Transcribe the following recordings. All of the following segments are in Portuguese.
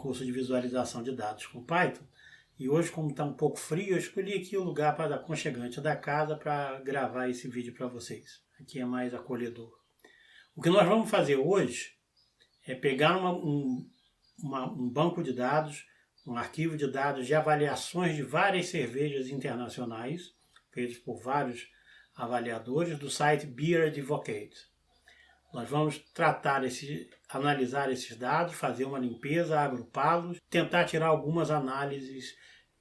curso de visualização de dados com Python. E hoje, como está um pouco frio, eu escolhi aqui o lugar para aconchegante da casa para gravar esse vídeo para vocês. Aqui é mais acolhedor. O que nós vamos fazer hoje é pegar um banco de dados, um arquivo de dados de avaliações de várias cervejas internacionais, feitos por vários avaliadores do site Beer Advocate. Nós vamos analisar esses dados, fazer uma limpeza, agrupá-los, tentar tirar algumas análises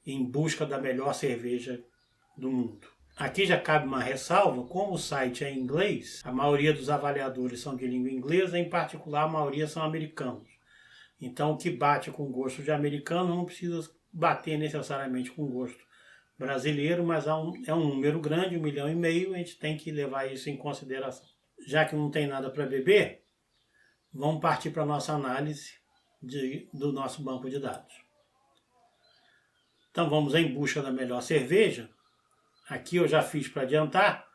em busca da melhor cerveja do mundo. Aqui já cabe uma ressalva, como o site é em inglês, a maioria dos avaliadores são de língua inglesa, em particular a maioria são americanos. Então o que bate com o gosto de americano não precisa bater necessariamente com o gosto brasileiro, mas é um número grande, 1,5 milhão, a gente tem que levar isso em consideração. Já que não tem nada para beber, vamos partir para a nossa análise do nosso banco de dados. Então vamos em busca da melhor cerveja. Aqui eu já fiz para adiantar,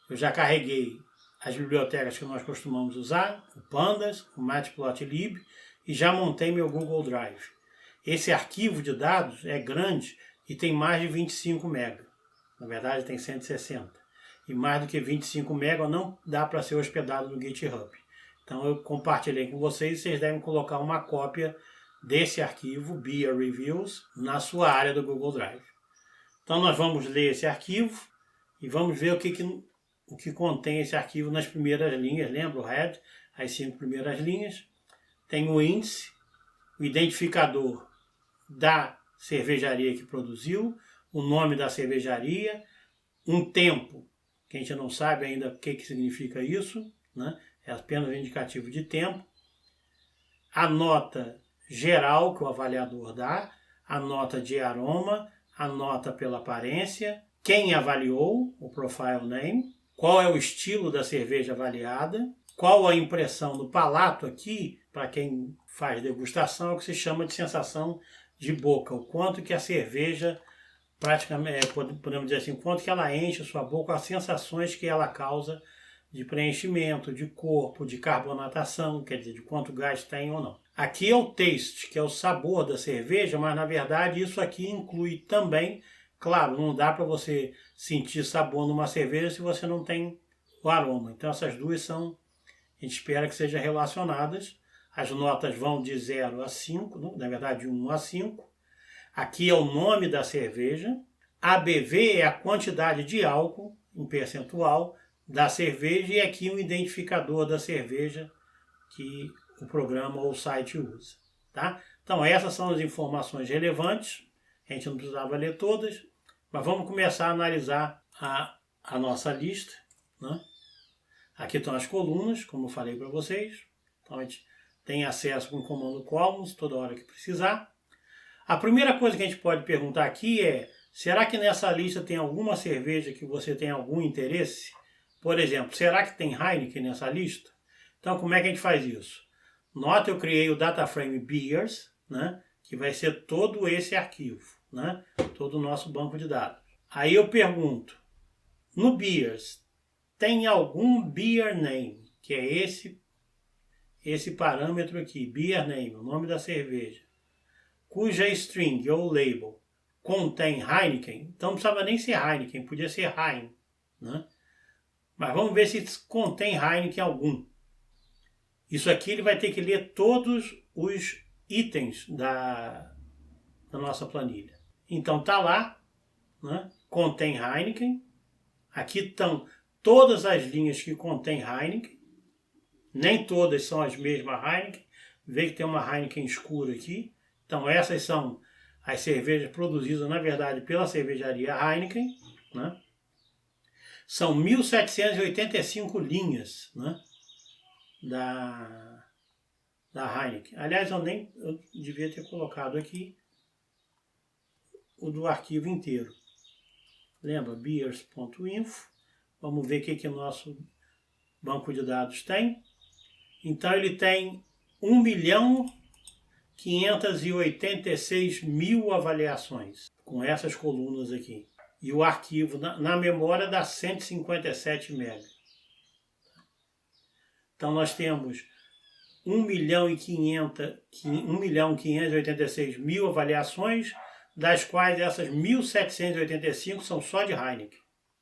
eu já carreguei as bibliotecas que nós costumamos usar, o Pandas, o Matplotlib, e já montei meu Google Drive. Esse arquivo de dados é grande e tem mais de 25 MB. Na verdade tem 160. E mais do que 25 MB não dá para ser hospedado no GitHub. Então eu compartilhei com vocês, vocês devem colocar uma cópia desse arquivo, Beer Reviews, na sua área do Google Drive. Então nós vamos ler esse arquivo e vamos ver o que contém esse arquivo nas primeiras linhas. Lembra o head, as 5 primeiras linhas. Tem o índice, o identificador da cervejaria que produziu, o nome da cervejaria, um tempo, que a gente não sabe ainda o que significa isso, né? É apenas um indicativo de tempo, a nota geral que o avaliador dá, a nota de aroma, a nota pela aparência, quem avaliou, o profile name, qual é o estilo da cerveja avaliada, qual a impressão do palato aqui, para quem faz degustação, é o que se chama de sensação de boca, o quanto que a cerveja, praticamente, podemos dizer assim, o quanto que ela enche a sua boca, as sensações que ela causa de preenchimento, de corpo, de carbonatação, quer dizer, de quanto gás tem ou não. Aqui é o taste, que é o sabor da cerveja, mas na verdade isso aqui inclui também, claro, não dá para você sentir sabor numa cerveja se você não tem o aroma. Então essas duas são, a gente espera que sejam relacionadas. As notas vão de 0 a 5, na verdade de 1 a 5. Aqui é o nome da cerveja. ABV é a quantidade de álcool, em percentual, da cerveja, e aqui um identificador da cerveja que o programa ou o site usa. Tá? Então essas são as informações relevantes. A gente não precisava ler todas, mas vamos começar a analisar a nossa lista, né? Aqui estão as colunas, como eu falei para vocês. Então a gente tem acesso com o comando columns toda hora que precisar. A primeira coisa que a gente pode perguntar aqui é: será que nessa lista tem alguma cerveja que você tem algum interesse? Por exemplo, será que tem Heineken nessa lista? Então como é que a gente faz isso? Nota, eu criei o DataFrame Beers, né, que vai ser todo esse arquivo, né, todo o nosso banco de dados. Aí eu pergunto, no Beers, tem algum Beer Name, que é esse parâmetro aqui, Beer Name, o nome da cerveja, cuja string ou label contém Heineken? Então não precisava nem ser Heineken, podia ser Hein, né? Mas vamos ver se contém Heineken algum. Isso aqui ele vai ter que ler todos os itens da nossa planilha. Então tá lá, né? Contém Heineken. Aqui estão todas as linhas que contém Heineken. Nem todas são as mesmas Heineken. Vê que tem uma Heineken escura aqui. Então essas são as cervejas produzidas, na verdade, pela cervejaria Heineken, né? São 1.785 linhas, né, da Heineken. Aliás, eu devia ter colocado aqui o do arquivo inteiro. Lembra? beers.info. Vamos ver o que o nosso banco de dados tem. Então ele tem 1.586.000 avaliações com essas colunas aqui. E o arquivo na memória dá 157 MB. Então nós temos 1.586.000 avaliações, das quais essas 1.785 são só de Heineken.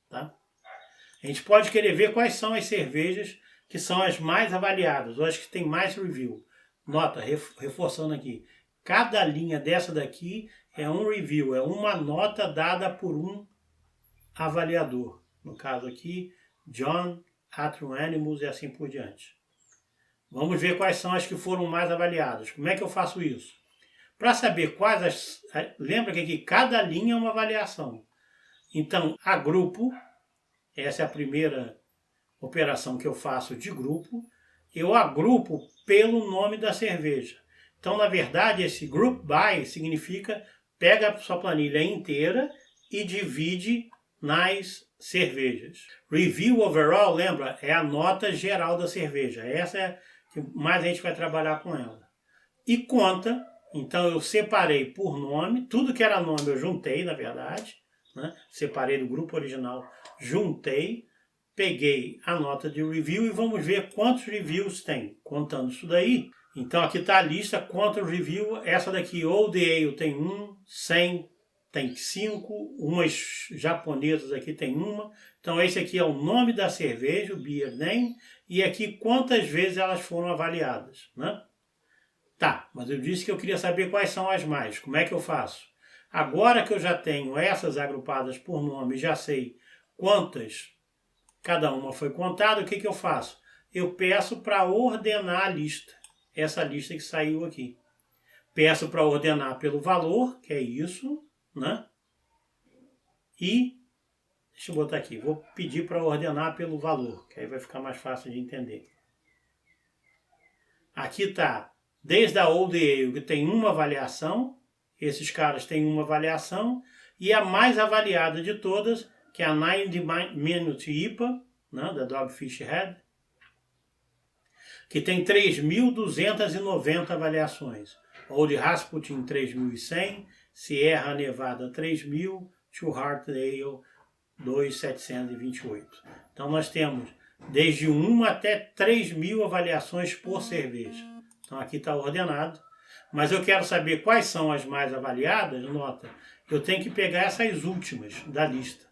Tá? A gente pode querer ver quais são as cervejas que são as mais avaliadas, ou as que têm mais review. Nota, reforçando aqui, cada linha dessa daqui é um review, é uma nota dada por um avaliador. No caso aqui, John, Atrium Animals e assim por diante. Vamos ver quais são as que foram mais avaliadas. Como é que eu faço isso? Para saber quais lembra que aqui cada linha é uma avaliação. Então, agrupo, essa é a primeira operação que eu faço de grupo, eu agrupo pelo nome da cerveja. Então, na verdade, esse group by significa pega a sua planilha inteira e divide nas cervejas. Review overall, lembra, é a nota geral da cerveja. Essa é que mais a gente vai trabalhar com ela. E conta, então eu separei por nome, tudo que era nome eu juntei, na verdade, né? Separei do grupo original, juntei, peguei a nota de review e vamos ver quantos reviews tem. Contando isso daí, então aqui está a lista, quantos reviews, essa daqui, Old Ale tem 1, 100 tem 5, umas japonesas aqui tem uma. Então esse aqui é o nome da cerveja, o beer name, e aqui quantas vezes elas foram avaliadas, né? Tá, mas eu disse que eu queria saber quais são as mais. Como é que eu faço? Agora que eu já tenho essas agrupadas por nome, já sei quantas cada uma foi contada, o que que eu faço? Eu peço para ordenar a lista, essa lista que saiu aqui. Peço para ordenar pelo valor, que é isso, né? E, deixa eu botar aqui, vou pedir para ordenar pelo valor, que aí vai ficar mais fácil de entender. Aqui está, desde a Old Ale, que tem uma avaliação, esses caras têm uma avaliação, e a mais avaliada de todas, que é a 90 Minute IPA, né, da Dogfish Head, que tem 3.290 avaliações. Old Rasputin 3.100, Sierra Nevada 3.000, Two Heart Ale 2.728. Então nós temos desde 1 até 3.000 avaliações por cerveja. Então aqui está ordenado. Mas eu quero saber quais são as mais avaliadas, nota, eu tenho que pegar essas últimas da lista.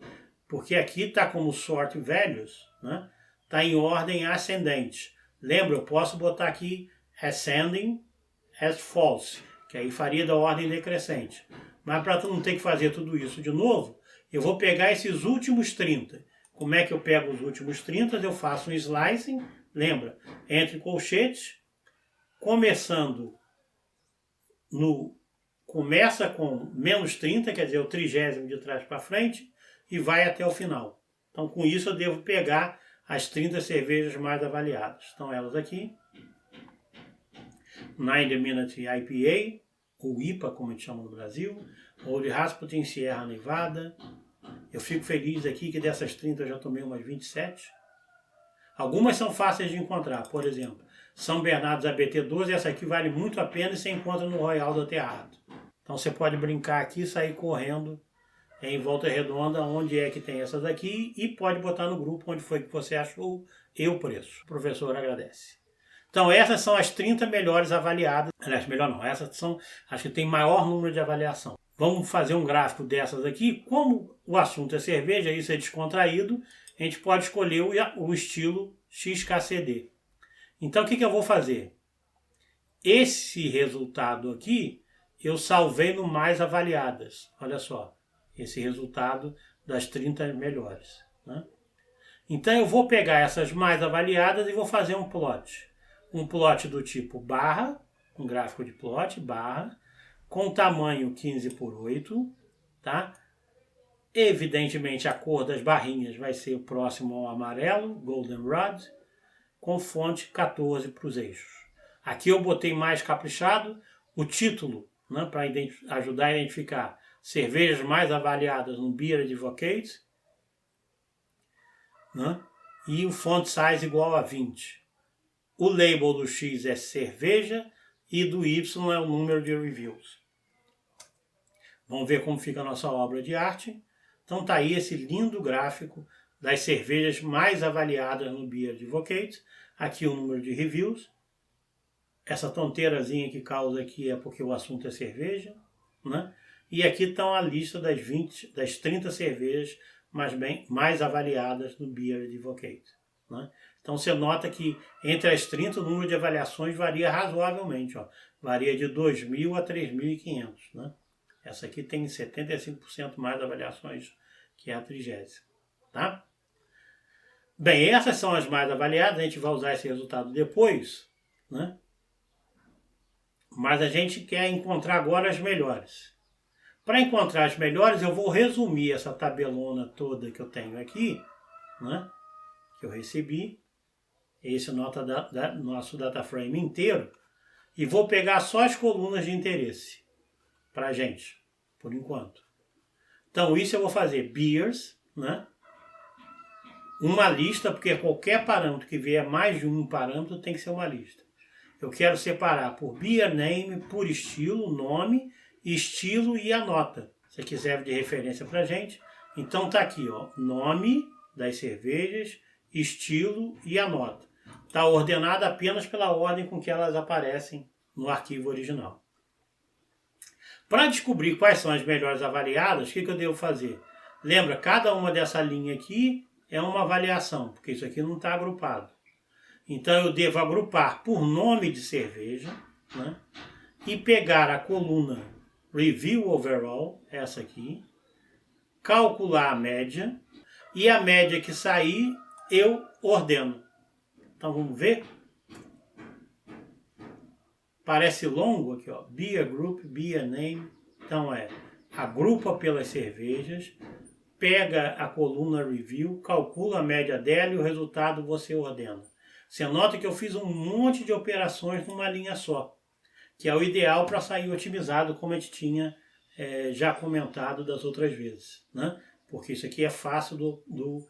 Porque aqui está como sort values, né? Está em ordem ascendente. Lembra, eu posso botar aqui ascending as false, que aí faria da ordem decrescente. Mas para não ter que fazer tudo isso de novo, eu vou pegar esses últimos 30. Como é que eu pego os últimos 30? Eu faço um slicing, lembra, entre colchetes, começando começa com menos 30, quer dizer, o 30º de trás para frente, e vai até o final. Então, com isso, eu devo pegar as 30 cervejas mais avaliadas. Então, elas aqui. 90 Minute IPA, ou IPA, como a gente chama no Brasil. Old Rasputin Sierra Nevada. Eu fico feliz aqui que dessas 30 eu já tomei umas 27. Algumas são fáceis de encontrar. Por exemplo, São Bernardo ABT12, essa aqui vale muito a pena e você encontra no Royal do Aterrado. Então, você pode brincar aqui e sair correndo em Volta Redonda, onde é que tem essas aqui, e pode botar no grupo onde foi que você achou e o preço. O professor agradece. Então, essas são as 30 melhores avaliadas. Aliás, melhor não, essas são as que tem maior número de avaliação. Vamos fazer um gráfico dessas aqui. Como o assunto é cerveja, isso é descontraído, a gente pode escolher o estilo XKCD. Então, o que eu vou fazer? Esse resultado aqui, eu salvei no mais avaliadas. Olha só. Esse resultado das 30 melhores, né? Então eu vou pegar essas mais avaliadas e vou fazer um plot. Um plot do tipo barra, um gráfico de plot, barra, com tamanho 15:8, tá? Evidentemente a cor das barrinhas vai ser o próximo ao amarelo, Goldenrod, com fonte 14 para os eixos. Aqui eu botei mais caprichado o título, né, para ajudar a identificar cervejas mais avaliadas no Beer Advocate, né? E o font size igual a 20. O label do X é cerveja e do Y é o número de reviews. Vamos ver como fica a nossa obra de arte. Então tá aí esse lindo gráfico das cervejas mais avaliadas no Beer Advocate. Aqui o número de reviews. essa tonteirazinha que causa aqui é porque o assunto é cerveja, né? E aqui estão a lista das 30 cervejas mais avaliadas no Beer Advocate, né? Então você nota que entre as 30 o número de avaliações varia razoavelmente, ó. Varia de 2.000 a 3.500, né? Essa aqui tem 75% mais avaliações que a 30ª, tá? Bem, essas são as mais avaliadas, a gente vai usar esse resultado depois, né? Mas a gente quer encontrar agora as melhores. Para encontrar as melhores, eu vou resumir essa tabelona toda que eu tenho aqui, né? Que eu recebi, esse nosso data frame inteiro, e vou pegar só as colunas de interesse para a gente, por enquanto. Então, isso eu vou fazer beers, né? Uma lista, porque qualquer parâmetro que vier mais de um parâmetro tem que ser uma lista. Eu quero separar por beer name, por estilo, nome, estilo e a nota. Se quiser de referência para a gente. Então tá aqui, ó, nome das cervejas, estilo e a nota. Está ordenada apenas pela ordem com que elas aparecem no arquivo original. Para descobrir quais são as melhores avaliadas, o que eu devo fazer? Lembra, cada uma dessa linha aqui é uma avaliação, porque isso aqui não está agrupado. Então eu devo agrupar por nome de cerveja, né? E pegar a coluna Review Overall, essa aqui, calcular a média, e a média que sair eu ordeno. Então vamos ver? Parece longo aqui, ó. Beer Group, Beer Name. Então agrupa pelas cervejas, pega a coluna Review, calcula a média dela e o resultado você ordena. Você nota que eu fiz um monte de operações numa linha só, que é o ideal para sair otimizado, como a gente tinha já comentado das outras vezes, né? Porque isso aqui é fácil do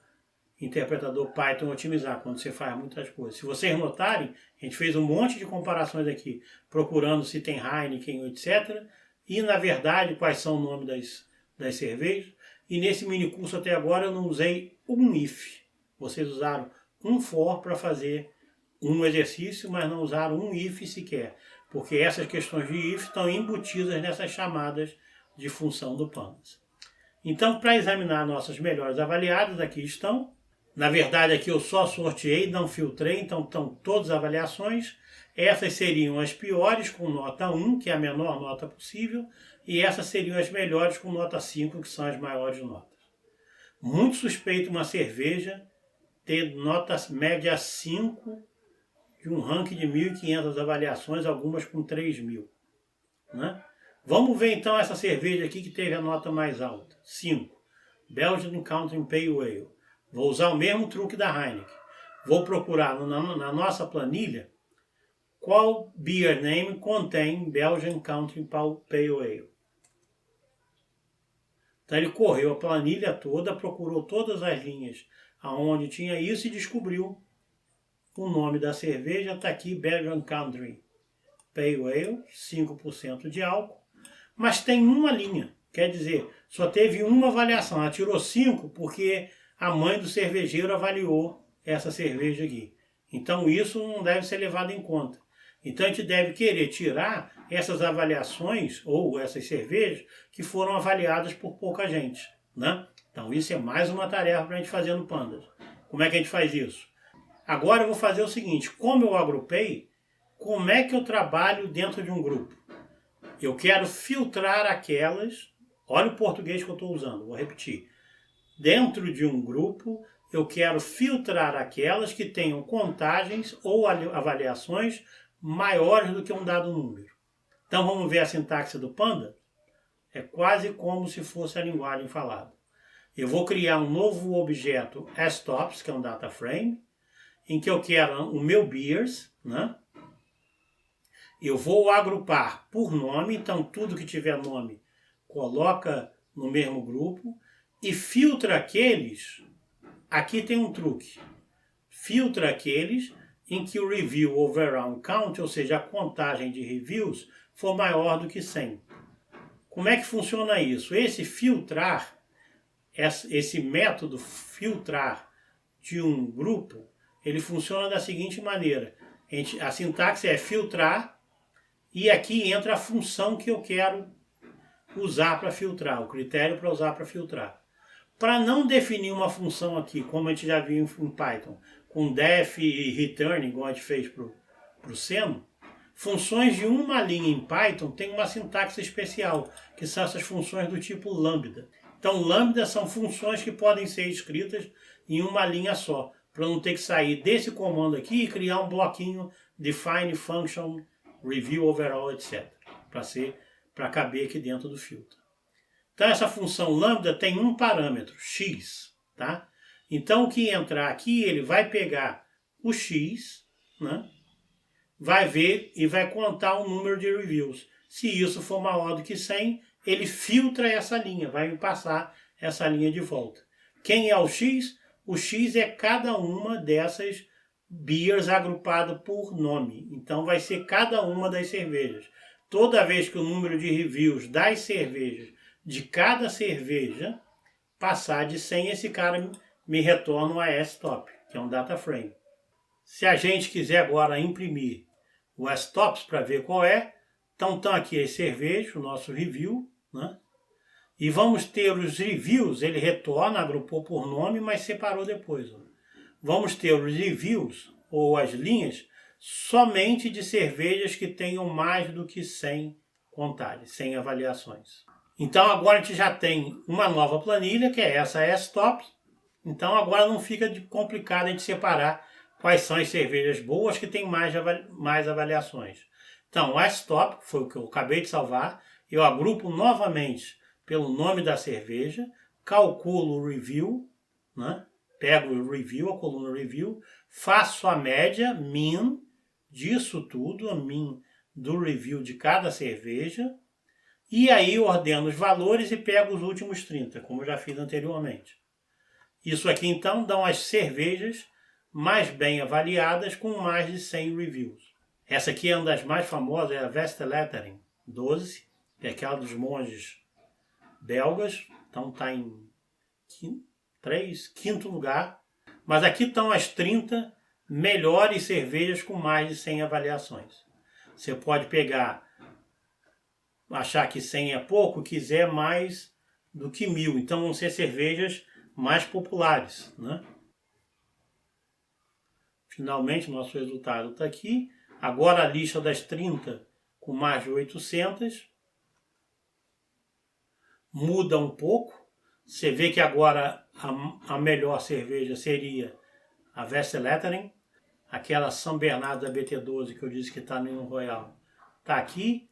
interpretador Python otimizar, quando você faz muitas coisas. Se vocês notarem, a gente fez um monte de comparações aqui, procurando se tem Heineken, etc. E, na verdade, quais são o nome das cervejas. E nesse mini curso até agora eu não usei um if. Vocês usaram um for para fazer um exercício, mas não usaram um if sequer. Porque essas questões de if estão embutidas nessas chamadas de função do Pandas. Então, para examinar nossas melhores avaliadas, aqui estão. Na verdade, aqui eu só sorteei, não filtrei, então estão todas as avaliações. Essas seriam as piores com nota 1, que é a menor nota possível, e essas seriam as melhores com nota 5, que são as maiores notas. Muito suspeito uma cerveja ter nota média 5 de um ranking de 1.500 avaliações, algumas com 3.000. Né? Vamos ver então essa cerveja aqui que teve a nota mais alta, 5. Belgian Country Pale Ale. Vou usar o mesmo truque da Heineken. Vou procurar na nossa planilha qual beer name contém Belgian Country Pale Ale. Então ele correu a planilha toda, procurou todas as linhas aonde tinha isso e descobriu o nome da cerveja. Está aqui, Belgian Country Pale Ale, 5% de álcool. Mas tem uma linha, quer dizer, só teve uma avaliação. Ela tirou 5 porque a mãe do cervejeiro avaliou essa cerveja aqui. Então isso não deve ser levado em conta. Então a gente deve querer tirar essas avaliações ou essas cervejas que foram avaliadas por pouca gente, né? Então isso é mais uma tarefa para a gente fazer no Pandas. Como é que a gente faz isso? Agora eu vou fazer o seguinte, como eu agrupei, como é que eu trabalho dentro de um grupo? Eu quero filtrar aquelas, olha o português que eu estou usando, vou repetir. Dentro de um grupo, eu quero filtrar aquelas que tenham contagens ou avaliações maiores do que um dado número. Então vamos ver a sintaxe do Panda? É quase como se fosse a linguagem falada. Eu vou criar um novo objeto stops, que é um data frame, em que eu quero o meu beers, né? Eu vou agrupar por nome, então tudo que tiver nome coloca no mesmo grupo e filtra aqueles, aqui tem um truque, filtra aqueles em que o review overall count, ou seja, a contagem de reviews, for maior do que 100. Como é que funciona isso? Esse filtrar, esse método filtrar de um grupo, ele funciona da seguinte maneira. A sintaxe é filtrar e aqui entra a função que eu quero usar para filtrar, o critério para usar para filtrar. Para não definir uma função aqui, como a gente já viu em Python, com def e return, igual a gente fez para o Seno, funções de uma linha em Python tem uma sintaxe especial, que são essas funções do tipo lambda. Então, lambda são funções que podem ser escritas em uma linha só, para não ter que sair desse comando aqui e criar um bloquinho define function, review overall, etc. Para caber aqui dentro do filtro. Então, essa função lambda tem um parâmetro, x. Tá? Então, o que entrar aqui, ele vai pegar o x, né? Vai ver e vai contar o número de reviews. Se isso for maior do que 100, ele filtra essa linha, vai me passar essa linha de volta. Quem é o x? O x é cada uma dessas beers agrupada por nome. Então vai ser cada uma das cervejas. Toda vez que o número de reviews das cervejas, de cada cerveja, passar de 100, esse cara me retorna um ASTop, que é um data frame. Se a gente quiser agora imprimir o ASTops para ver qual é, então estão aqui as cervejas, o nosso review, né? E vamos ter os reviews, ele retorna, agrupou por nome, mas separou depois. Ó. Vamos ter os reviews, ou as linhas, somente de cervejas que tenham mais do que 100 contagens, 100 avaliações. Então agora a gente já tem uma nova planilha, que é essa ASTop. Então agora não fica complicado a gente separar quais são as cervejas boas que têm mais avaliações. Então o ASTop, foi o que eu acabei de salvar, eu agrupo novamente pelo nome da cerveja, calculo o review, né? Pego o review, a coluna review, faço a média, min, disso tudo, a min do review de cada cerveja, e aí ordeno os valores e pego os últimos 30, como eu já fiz anteriormente. Isso aqui então dão as cervejas mais bem avaliadas com mais de 100 reviews. Essa aqui é uma das mais famosas, é a Vesteltering 12, que é aquela dos monges belgas, então está em quinto lugar. Mas aqui estão as 30 melhores cervejas com mais de 100 avaliações. Você pode pegar, achar que 100 é pouco, quiser mais do que 1000. Então vão ser cervejas mais populares, né? Finalmente, nosso resultado está aqui. Agora a lista das 30 com mais de 800. Muda um pouco. Você vê que agora a melhor cerveja seria a Vesteltering. Aquela São Bernardo da BT12 que eu disse que está no Royal. Está aqui.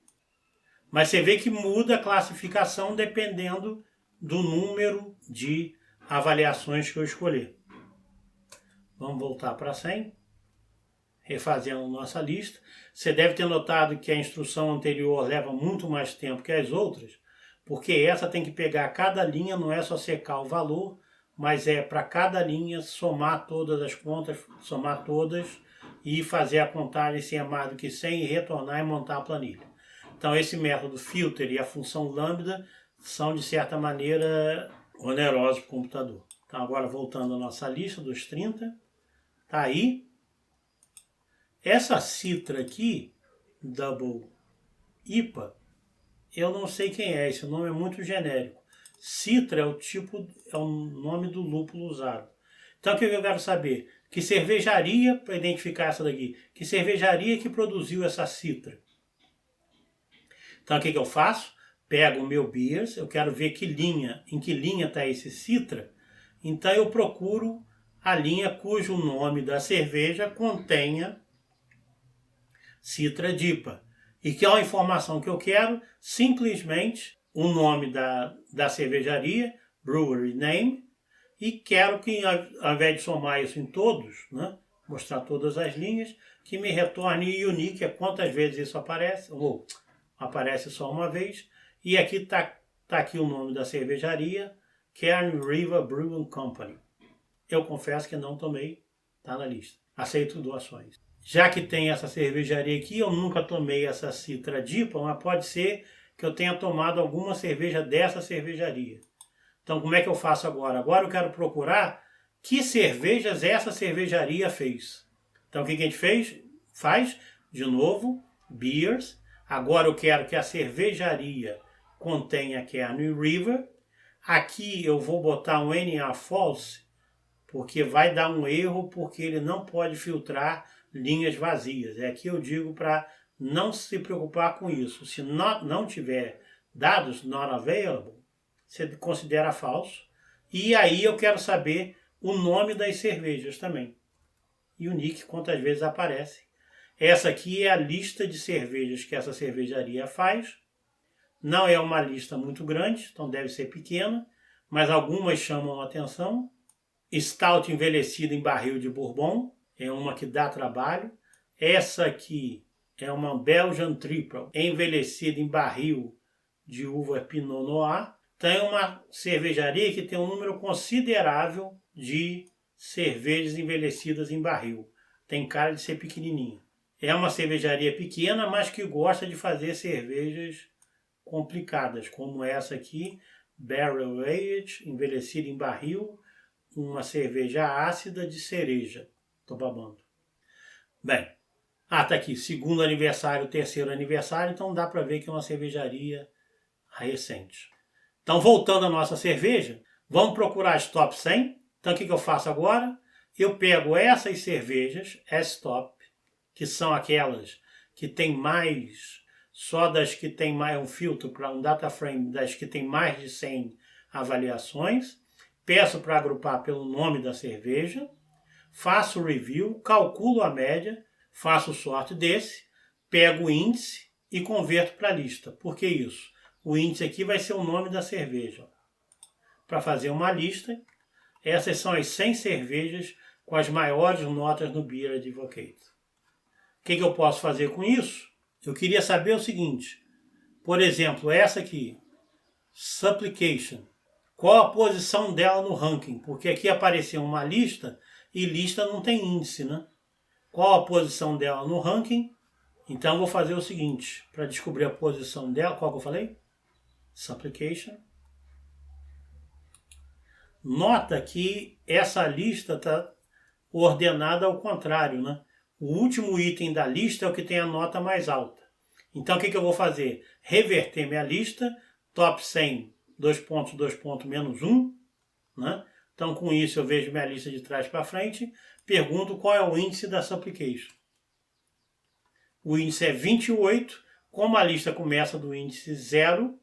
Mas você vê que muda a classificação dependendo do número de avaliações que eu escolher. Vamos voltar para 100. Refazendo nossa lista. Você deve ter notado que a instrução anterior leva muito mais tempo que as outras, porque essa tem que pegar cada linha, não é só secar o valor, mas é para cada linha somar todas as contas, somar todas e fazer a contagem se é mais do que 100 e retornar e montar a planilha. Então esse método filter e a função lambda são de certa maneira onerosos para o computador. Então agora voltando à nossa lista dos 30, está aí. Essa Citra aqui, Double IPA, eu não sei quem é, esse nome é muito genérico. Citra é o nome do lúpulo usado. Então o que eu quero saber? Que cervejaria, para identificar essa daqui, que cervejaria que produziu essa Citra? Então o que eu faço? Pego o meu beers, eu quero ver em que linha está esse Citra, então eu procuro a linha cujo nome da cerveja contenha Citra DIPA. E que é uma informação que eu quero, simplesmente o nome da cervejaria, brewery name, e quero que ao invés de somar isso em todos, né, mostrar todas as linhas, que me retorne unique, é quantas vezes isso aparece, ou aparece só uma vez, e aqui está aqui o nome da cervejaria, Kern River Brewing Company. Eu confesso que não tomei, está na lista. Aceito doações. Já que tem essa cervejaria aqui, eu nunca tomei essa Citra DIPA, mas pode ser que eu tenha tomado alguma cerveja dessa cervejaria. Então como é que eu faço agora? Agora eu quero procurar que cervejas essa cervejaria fez. Então o que a gente fez? Faz, de novo, beers. Agora eu quero que a cervejaria contenha Kern River. Aqui eu vou botar um NA false, porque vai dar um erro, porque ele não pode filtrar linhas vazias. Aqui eu digo para não se preocupar com isso. Se não tiver dados not available, você considera falso. E aí eu quero saber o nome das cervejas também. E o nick, quantas vezes aparece. Essa aqui é a lista de cervejas que essa cervejaria faz. Não é uma lista muito grande, então deve ser pequena, mas algumas chamam a atenção. Stout envelhecida em barril de bourbon, é uma que dá trabalho. Essa aqui é uma Belgian Triple, envelhecida em barril de uva Pinot Noir. Tem uma cervejaria que tem um número considerável de cervejas envelhecidas em barril. Tem cara de ser pequenininha. É uma cervejaria pequena, mas que gosta de fazer cervejas complicadas, como essa aqui, Barrel Aged, envelhecida em barril, uma cerveja ácida de cereja. Tô babando. Bem, tá aqui, segundo aniversário, terceiro aniversário, então dá para ver que é uma cervejaria recente. Então, voltando à nossa cerveja, vamos procurar as top 100. Então, o que eu faço agora? Eu pego essas cervejas, as top, que são aquelas que tem mais, só das que tem mais um filtro para um data frame, das que tem mais de 100 avaliações. Peço para agrupar pelo nome da cerveja, faço o review, calculo a média, faço o sorte desse, pego o índice e converto para a lista. Por que isso? O índice aqui vai ser o nome da cerveja. Para fazer uma lista, essas são as 100 cervejas com as maiores notas no Beer Advocate. O que eu posso fazer com isso? Eu queria saber o seguinte, por exemplo, essa aqui, Supplication. Qual a posição dela no ranking? Porque aqui apareceu uma lista e lista não tem índice, né? Qual a posição dela no ranking? Então eu vou fazer o seguinte, para descobrir a posição dela, qual que eu falei? Supplication. Nota que essa lista está ordenada ao contrário, né? O último item da lista é o que tem a nota mais alta. Então o que eu vou fazer? Reverter minha lista, top 100, 2 pontos, menos 1. Né? Então com isso eu vejo minha lista de trás para frente, pergunto qual é o índice da Supplication. O índice é 28, como a lista começa do índice 0,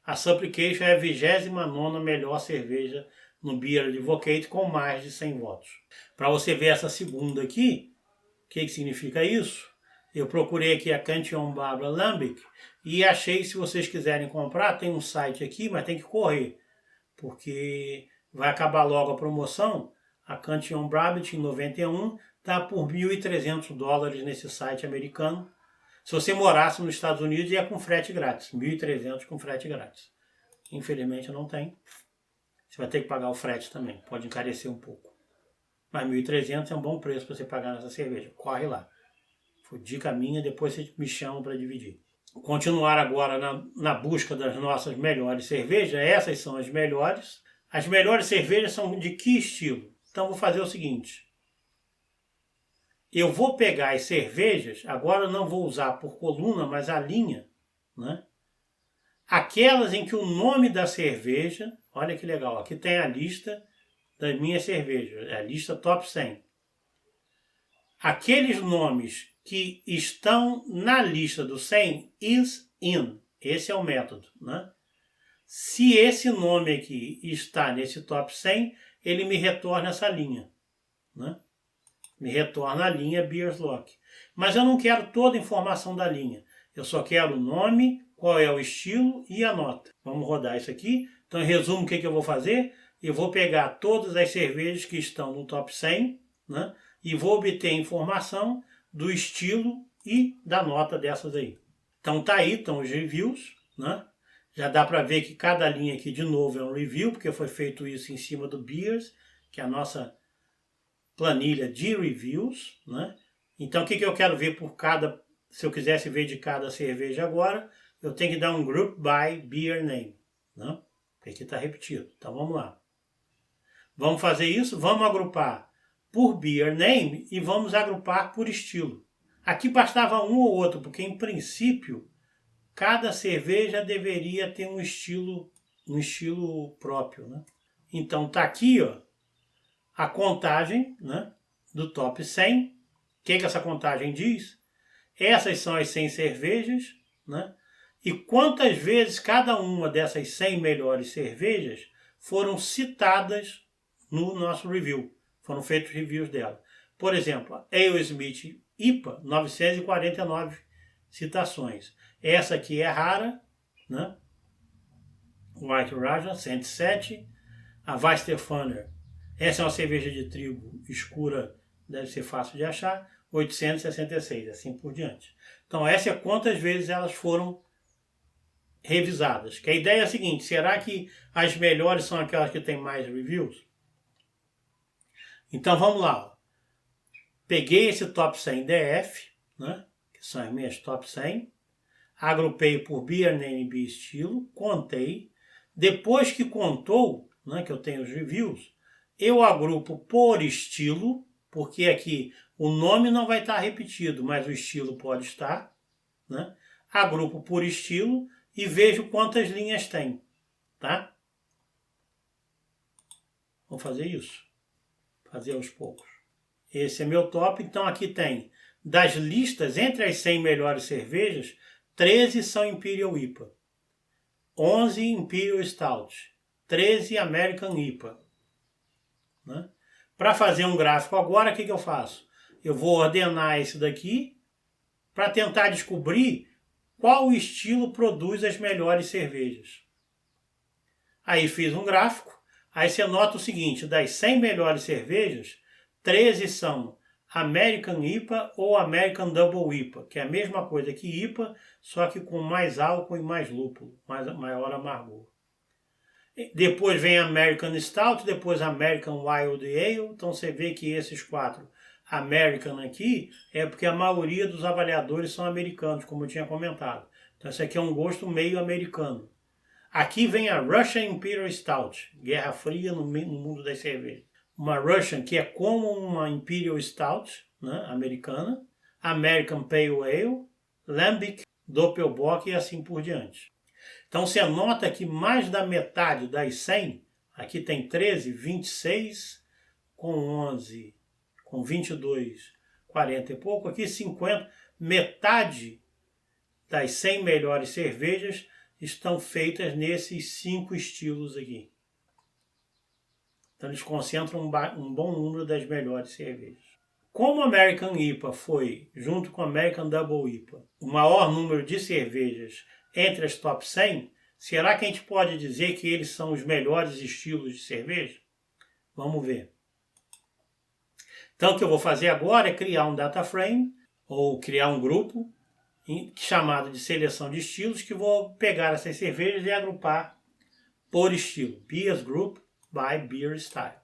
a Supplication é a 29ª melhor cerveja no Beer Advocate com mais de 100 votos. Para você ver essa segunda aqui, o que significa isso? Eu procurei aqui a Cantillon Barbara Lambic e achei, se vocês quiserem comprar, tem um site aqui, mas tem que correr, porque vai acabar logo a promoção. A Cantillon Barbara em 91 está por $1.300 nesse site americano. Se você morasse nos Estados Unidos, ia com frete grátis. 1.300 com frete grátis. Infelizmente não tem. Você vai ter que pagar o frete também. Pode encarecer um pouco. Mas 1.300 é um bom preço para você pagar nessa cerveja. Corre lá. Foi dica minha, depois vocês me chamam para dividir. Continuar agora na busca das nossas melhores cervejas. Essas são as melhores. As melhores cervejas são de que estilo? Então vou fazer o seguinte. Eu vou pegar as cervejas, agora eu não vou usar por coluna, mas a linha, né? Aquelas em que o nome da cerveja, olha que legal, aqui tem a lista das minhas cervejas, é a lista top 100. Aqueles nomes que estão na lista do 100, is in, esse é o método, né? Se esse nome aqui está nesse top 100, ele me retorna essa linha, né? Me retorna a linha Beers Lock. Mas eu não quero toda a informação da linha. Eu só quero o nome, qual é o estilo e a nota. Vamos rodar isso aqui. Então, em resumo, o que eu vou fazer? Eu vou pegar todas as cervejas que estão no top 100, né? E vou obter informação do estilo e da nota dessas aí. Então, tá aí, estão os reviews, né? Já dá para ver que cada linha aqui, de novo, é um review, porque foi feito isso em cima do Beers, que é a nossa planilha de reviews, né? Então, o que eu quero ver por cada... Se eu quisesse ver de cada cerveja agora, eu tenho que dar um group by beer name, né? Porque aqui está repetido. Então, vamos lá. Vamos fazer isso? Vamos agrupar por beer name e vamos agrupar por estilo. Aqui bastava um ou outro, porque em princípio cada cerveja deveria ter um estilo próprio, né? Então tá aqui, ó, a contagem, né, do top 100. O que essa contagem diz? Essas são as 100 cervejas, né? E quantas vezes cada uma dessas 100 melhores cervejas foram citadas no nosso review. Foram feitos reviews dela. Por exemplo, a AleSmith IPA, 949 citações. Essa aqui é rara, né? White Raja, 107. A Weisterfunner, essa é uma cerveja de trigo escura, deve ser fácil de achar, 866, assim por diante. Então essa é quantas vezes elas foram revisadas. Que a ideia é a seguinte, será que as melhores são aquelas que têm mais reviews? Então vamos lá. Peguei esse top 100 DF, né, que são as minhas top 100, agrupei por Beer Name e estilo, contei. Depois que contou, né, que eu tenho os reviews, eu agrupo por estilo, porque aqui o nome não vai estar repetido, mas o estilo pode estar, né? Agrupo por estilo e vejo quantas linhas tem, tá? Vou fazer isso, fazer aos poucos. Esse é meu top, então aqui tem, das listas, entre as 100 melhores cervejas, 13 são Imperial IPA, 11 Imperial Stout, 13 American IPA. Né? Para fazer um gráfico agora, o que eu faço? Eu vou ordenar esse daqui para tentar descobrir qual estilo produz as melhores cervejas. Aí fiz um gráfico, aí você nota o seguinte, das 100 melhores cervejas, 13 são American IPA ou American Double IPA, que é a mesma coisa que IPA, só que com mais álcool e mais lúpulo, maior amargor. Depois vem American Stout, depois American Wild Ale. Então você vê que esses 4 American aqui é porque a maioria dos avaliadores são americanos, como eu tinha comentado. Então esse aqui é um gosto meio americano. Aqui vem a Russian Imperial Stout, Guerra Fria no mundo das cervejas. Uma Russian que é como uma Imperial Stout, né, americana, American Pale Ale, Lambic, Doppelbock e assim por diante. Então você nota que mais da metade das 100, aqui tem 13, 26, com 11, com 22, 40 e pouco, aqui 50, metade das 100 melhores cervejas estão feitas nesses 5 estilos aqui. Então eles concentram um bom número das melhores cervejas. Como o American IPA foi, junto com o American Double IPA, o maior número de cervejas entre as top 100, será que a gente pode dizer que eles são os melhores estilos de cerveja? Vamos ver. Então o que eu vou fazer agora é criar um data frame, ou criar um grupo, chamado de seleção de estilos, que vou pegar essas cervejas e agrupar por estilo. Beers Group by Beer Style.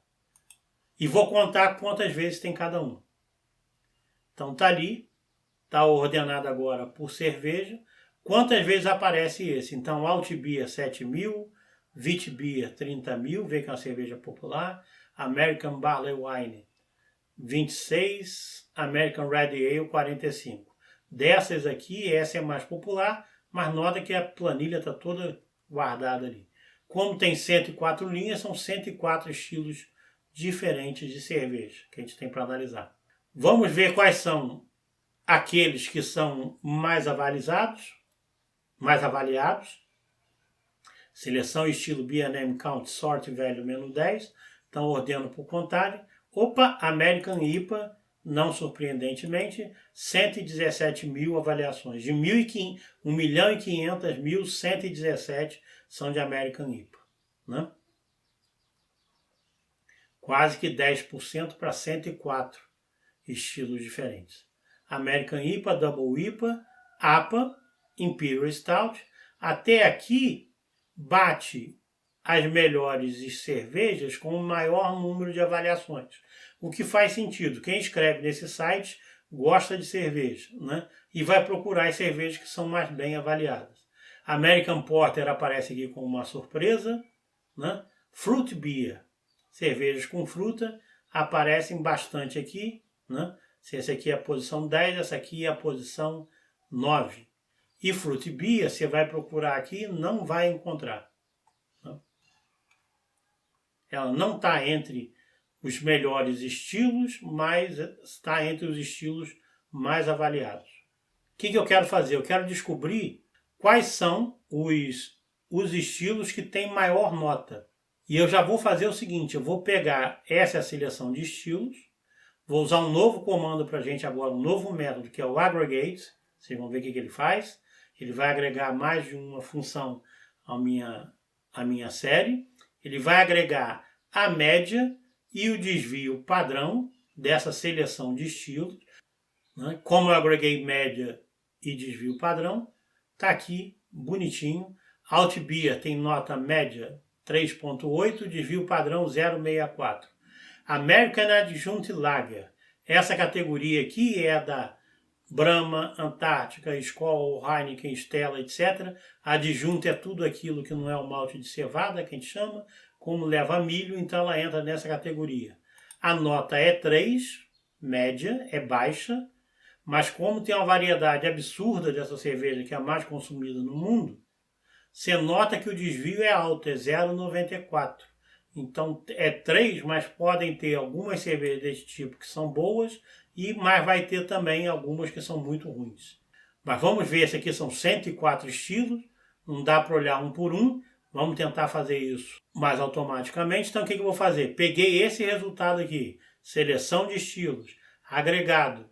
E vou contar quantas vezes tem cada um. Então tá ali, tá ordenado agora por cerveja. Quantas vezes aparece esse? Então, Alt Beer 7.000, Wheat Beer 30.000, vê que é uma cerveja popular, American Barley Wine 26, American Red Ale 45. Dessas aqui, essa é mais popular, mas nota que a planilha está toda guardada ali. Como tem 104 linhas, são 104 estilos diferentes de cerveja que a gente tem para analisar. Vamos ver quais são aqueles que são mais avaliados. Seleção estilo B&M Count Sort Value menos 10. Então ordeno por contagem. Opa, American IPA, não surpreendentemente, 117 mil avaliações. De 1.500.000, 117 são de American IPA. Né? Quase que 10% para 104 estilos diferentes. American IPA, Double IPA, APA, Imperial Stout. Até aqui bate as melhores cervejas com o maior número de avaliações. O que faz sentido. Quem escreve nesse site gosta de cerveja, né? E vai procurar as cervejas que são mais bem avaliadas. American Porter aparece aqui como uma surpresa, né? Fruit Beer, cervejas com fruta, aparecem bastante aqui, né? Se essa aqui é a posição 10, essa aqui é a posição 9. E Fruit Beer, você vai procurar aqui, não vai encontrar. Ela não está entre os melhores estilos, mas está entre os estilos mais avaliados. O que eu quero fazer? Eu quero descobrir quais são os estilos que têm maior nota. E eu já vou fazer o seguinte, eu vou pegar essa seleção de estilos, vou usar um novo comando para a gente agora, um novo método, que é o aggregate. Vocês vão ver o que ele faz. Ele vai agregar mais de uma função à minha série. Ele vai agregar a média e o desvio padrão dessa seleção de estilos. Né? Como eu agreguei média e desvio padrão, está aqui bonitinho. Alt Beer tem nota média 3.8, desvio padrão 0.64. American Adjunct Lager. Essa categoria aqui é da Brahma, Antártica, Skol, Heineken, Stella, etc. Adjunto é tudo aquilo que não é o malte de cevada, que a gente chama, como leva milho, então ela entra nessa categoria. A nota é 3, média, é baixa, mas como tem uma variedade absurda dessa cerveja, que é a mais consumida no mundo, você nota que o desvio é alto, é 0,94. Então é 3, mas podem ter algumas cervejas desse tipo que são boas, mas vai ter também algumas que são muito ruins. Mas vamos ver, esse aqui são 104 estilos, não dá para olhar um por um, vamos tentar fazer isso mais automaticamente. Então o que eu vou fazer? Peguei esse resultado aqui, seleção de estilos, agregado,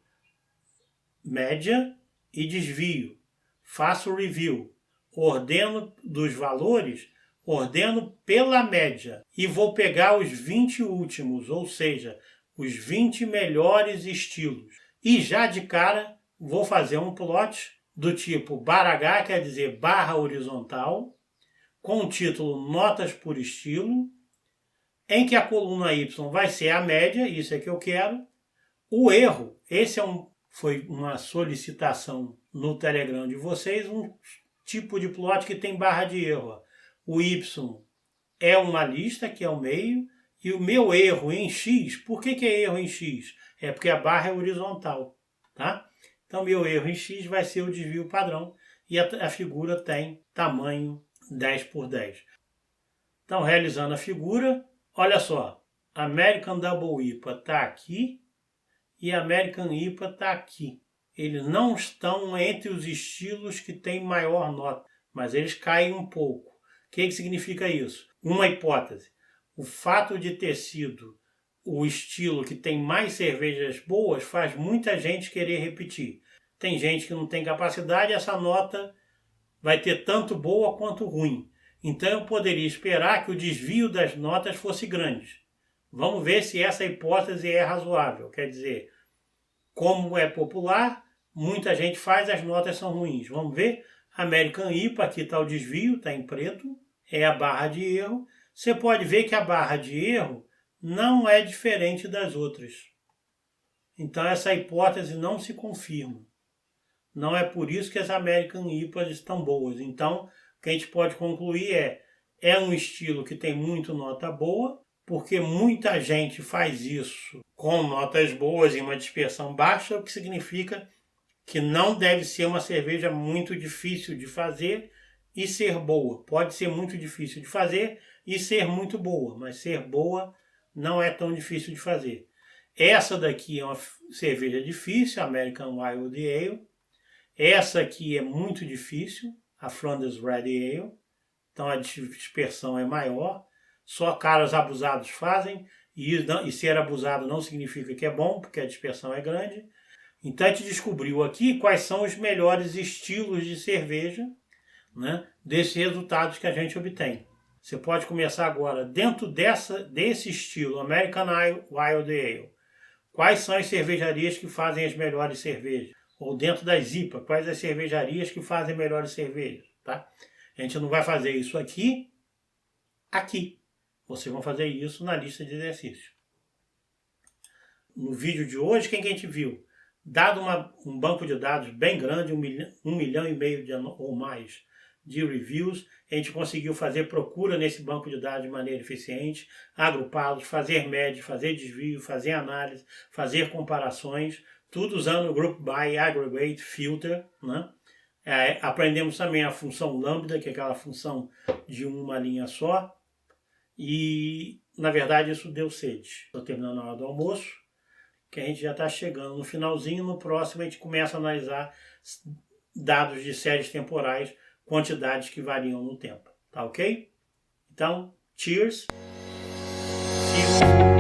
média e desvio, faço o review, ordeno dos valores, ordeno pela média e vou pegar os 20 últimos, ou seja, os 20 melhores estilos. E já de cara vou fazer um plot do tipo bar-H, quer dizer barra horizontal, com o título Notas por Estilo, em que a coluna Y vai ser a média, isso é que eu quero. O erro, foi uma solicitação no Telegram de vocês, um tipo de plot que tem barra de erro. O Y é uma lista, que é o meio, e o meu erro em X, por que é erro em X? É porque a barra é horizontal, tá? Então, meu erro em X vai ser o desvio padrão, e a figura tem tamanho 10 por 10. Então, realizando a figura, olha só, American Double IPA está aqui, e American IPA está aqui. Eles não estão entre os estilos que têm maior nota, mas eles caem um pouco. O que significa isso? Uma hipótese. O fato de ter sido o estilo que tem mais cervejas boas faz muita gente querer repetir. Tem gente que não tem capacidade, essa nota vai ter tanto boa quanto ruim. Então eu poderia esperar que o desvio das notas fosse grande. Vamos ver se essa hipótese é razoável. Quer dizer, como é popular, muita gente faz, as notas são ruins. Vamos ver? American IPA, aqui está o desvio, está em preto, é a barra de erro. Você pode ver que a barra de erro não é diferente das outras. Então essa hipótese não se confirma. Não é por isso que as American IPAs estão boas. Então, o que a gente pode concluir é um estilo que tem muito nota boa, porque muita gente faz isso com notas boas e uma dispersão baixa, o que significa que não deve ser uma cerveja muito difícil de fazer e ser boa. Pode ser muito difícil de fazer e ser muito boa, mas ser boa não é tão difícil de fazer. Essa daqui é uma cerveja difícil, American Wild Ale. Essa aqui é muito difícil, a Flanders Red Ale. Então a dispersão é maior. Só caras abusados fazem, e ser abusado não significa que é bom, porque a dispersão é grande. Então a gente descobriu aqui quais são os melhores estilos de cerveja, né, desses resultados que a gente obtém. Você pode começar agora, dentro desse estilo, American Wild Ale, quais são as cervejarias que fazem as melhores cervejas? Ou dentro das IPA, quais as cervejarias que fazem melhores cervejas? Tá? A gente não vai fazer isso aqui. Vocês vão fazer isso na lista de exercícios. No vídeo de hoje, quem que a gente viu? Dado um banco de dados bem grande, 1,5 milhão ou mais de reviews, a gente conseguiu fazer procura nesse banco de dados de maneira eficiente, agrupá-los, fazer média, fazer desvio, fazer análise, fazer comparações, tudo usando o Group By Aggregate Filter, né? Aprendemos também a função lambda, que é aquela função de uma linha só. E, na verdade, isso deu sede. Estou terminando a hora do almoço, que a gente já está chegando no finalzinho. No próximo, a gente começa a analisar dados de séries temporais, quantidades que variam no tempo. Tá ok? Então, cheers! See you.